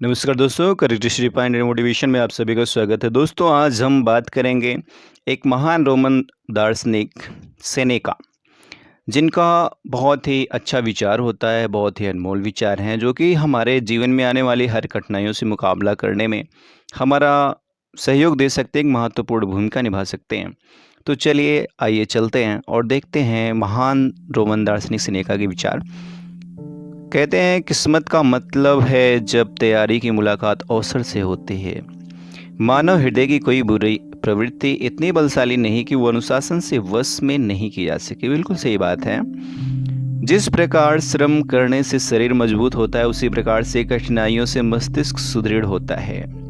नमस्कार दोस्तों, correct refined and motivation में आप सभी का स्वागत है। दोस्तों, आज हम बात करेंगे एक महान रोमन दार्शनिक सेनेका, जिनका बहुत ही अच्छा विचार होता है, बहुत ही अनमोल विचार हैं, जो कि हमारे जीवन में आने वाली हर कठिनाइयों से मुकाबला करने में हमारा सहयोग दे सकते हैं, एक महत्वपूर्ण भूमिका निभा सकते हैं। तो चलिए आइए चलते हैं और देखते हैं महान रोमन दार्शनिक सेनेका के विचार। कहते हैं किस्मत का मतलब है जब तैयारी की मुलाकात अवसर से होती है। मानव हृदय की कोई बुरी प्रवृत्ति इतनी बलशाली नहीं कि वो अनुशासन से वश में नहीं की जा सके। बिल्कुल सही बात है। जिस प्रकार श्रम करने से शरीर मजबूत होता है, उसी प्रकार से कठिनाइयों से मस्तिष्क सुदृढ़ होता है।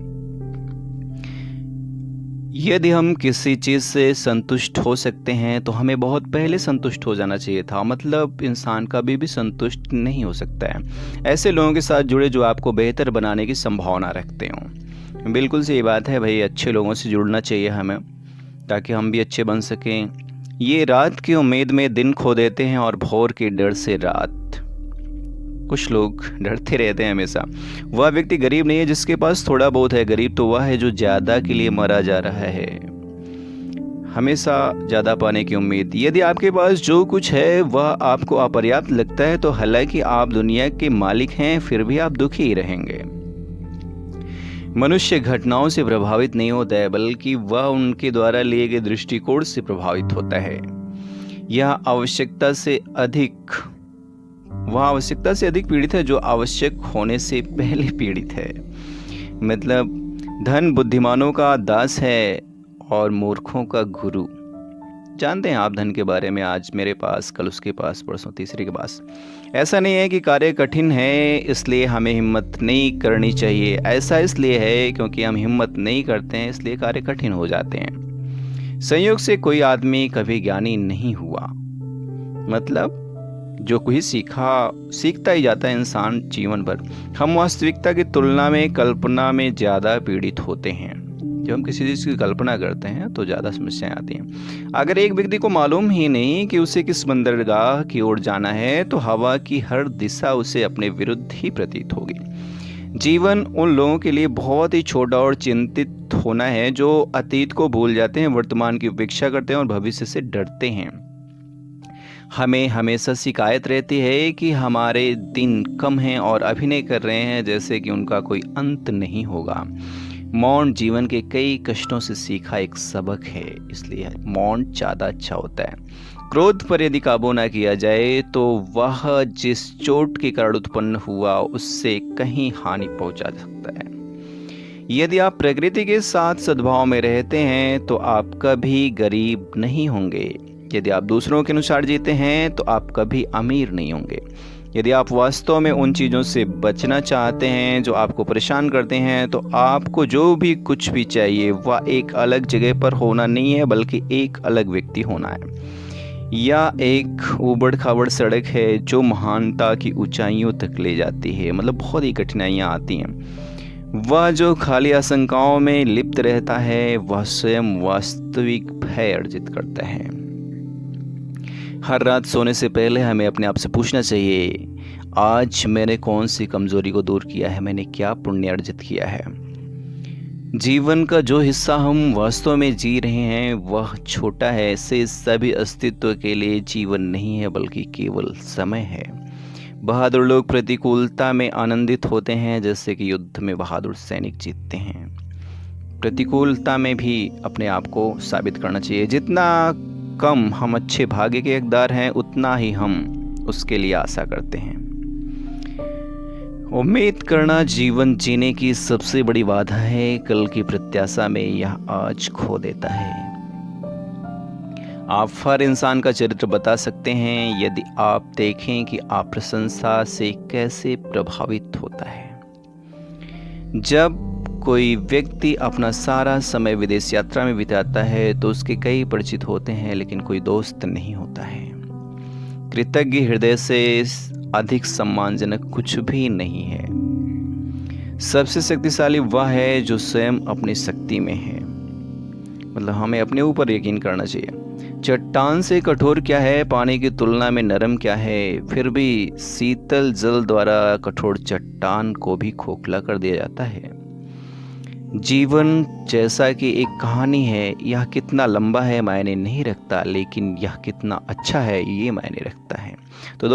यदि हम किसी चीज़ से संतुष्ट हो सकते हैं तो हमें बहुत पहले संतुष्ट हो जाना चाहिए था। मतलब इंसान कभी भी संतुष्ट नहीं हो सकता है। ऐसे लोगों के साथ जुड़े जो आपको बेहतर बनाने की संभावना रखते हों। बिल्कुल सही बात है भाई, अच्छे लोगों से जुड़ना चाहिए हमें, ताकि हम भी अच्छे बन सकें। ये रात की उम्मीद में दिन खो देते हैं और भोर के डर से रात। कुछ लोग डरते रहते हैं हमेशा। वह व्यक्ति गरीब नहीं है जिसके पास थोड़ा बहुत है, गरीब तो वह है जो ज़्यादा के लिए मरा जा रहा है। हमेशा ज़्यादा पाने की उम्मीद। यदि आपके पास जो कुछ है वह आपको अपर्याप्त लगता है, तो हालांकि आप दुनिया के मालिक हैं, फिर भी आप दुखी ही रहेंगे। मनुष्य घटनाओं से प्रभावित नहीं होता है, बल्कि वह उनके द्वारा लिए गए दृष्टिकोण से प्रभावित होता है। यह वह आवश्यकता से अधिक पीड़ित है जो आवश्यक होने से पहले पीड़ित है। मतलब धन बुद्धिमानों का दास है और मूर्खों का गुरु। जानते हैं आप धन के बारे में, आज मेरे पास, कल उसके पास, परसों तीसरे के पास। ऐसा नहीं है कि कार्य कठिन है इसलिए हमें हिम्मत नहीं करनी चाहिए। ऐसा इसलिए है क्योंकि हम हिम्मत नहीं करते हैं, इसलिए कार्य कठिन हो जाते हैं। संयोग से कोई आदमी कभी ज्ञानी नहीं हुआ। मतलब जो कोई सीखता ही जाता है इंसान जीवन भर। हम वास्तविकता की तुलना में कल्पना में ज़्यादा पीड़ित होते हैं। जब हम किसी चीज़ की कल्पना करते हैं तो ज़्यादा समस्याएं आती हैं। अगर एक व्यक्ति को मालूम ही नहीं कि उसे किस बंदरगाह की ओर जाना है, तो हवा की हर दिशा उसे अपने विरुद्ध ही प्रतीत होगी। जीवन उन लोगों के लिए बहुत ही छोटा और चिंतित होना है जो अतीत को भूल जाते हैं, वर्तमान की उपेक्षा करते हैं और भविष्य से डरते हैं। हमें हमेशा शिकायत रहती है कि हमारे दिन कम हैं और अभिनय कर रहे हैं जैसे कि उनका कोई अंत नहीं होगा। मौन जीवन के कई कष्टों से सीखा एक सबक है, इसलिए मौन ज़्यादा अच्छा होता है। क्रोध पर यदि काबू ना किया जाए तो वह जिस चोट के कारण उत्पन्न हुआ उससे कहीं हानि पहुंचा सकता है। यदि आप प्रकृति के साथ सद्भाव में रहते हैं तो आप कभी गरीब नहीं होंगे। यदि आप दूसरों के अनुसार जीते हैं तो आप कभी अमीर नहीं होंगे। यदि आप वास्तव में उन चीज़ों से बचना चाहते हैं जो आपको परेशान करते हैं, तो आपको जो भी कुछ भी चाहिए वह एक अलग जगह पर होना नहीं है, बल्कि एक अलग व्यक्ति होना है। या एक ऊबड़ खाबड़ सड़क है जो महानता की ऊंचाइयों तक ले जाती है। मतलब बहुत ही कठिनाइयाँ आती हैं। वह जो खाली आशंकाओं में लिप्त रहता है वह स्वयं वास्तविक भय अर्जित करता है। हर रात सोने से पहले हमें अपने आप से पूछना चाहिए, आज मैंने कौन सी कमजोरी को दूर किया है, मैंने क्या पुण्य अर्जित किया है। जीवन का जो हिस्सा हम वास्तव में जी रहे हैं वह छोटा है। ऐसे सभी अस्तित्व के लिए जीवन नहीं है, बल्कि केवल समय है। बहादुर लोग प्रतिकूलता में आनंदित होते हैं, जैसे कि युद्ध में बहादुर सैनिक जीतते हैं। प्रतिकूलता में भी अपने आप को साबित करना चाहिए। जितना कम हम अच्छे भाग्य के हकदार हैं, उतना ही हम उसके लिए आशा करते हैं। उम्मीद करना जीवन जीने की सबसे बड़ी बाधा है। कल की प्रत्याशा में यह आज खो देता है। आप हर इंसान का चरित्र बता सकते हैं यदि आप देखें कि आप प्रशंसा से कैसे प्रभावित होता है। जब कोई व्यक्ति अपना सारा समय विदेश यात्रा में बिताता है तो उसके कई परिचित होते हैं, लेकिन कोई दोस्त नहीं होता है। कृतज्ञ हृदय से अधिक सम्मानजनक कुछ भी नहीं है। सबसे शक्तिशाली वह है जो स्वयं अपनी शक्ति में है। मतलब हमें अपने ऊपर यकीन करना चाहिए। चट्टान से कठोर क्या है, पानी की तुलना में नरम क्या है, फिर भी शीतल जल द्वारा कठोर चट्टान को भी खोखला कर दिया जाता है। जीवन जैसा कि एक कहानी है, यह कितना लंबा है मायने नहीं रखता, लेकिन यह कितना अच्छा है ये मायने रखता है। तो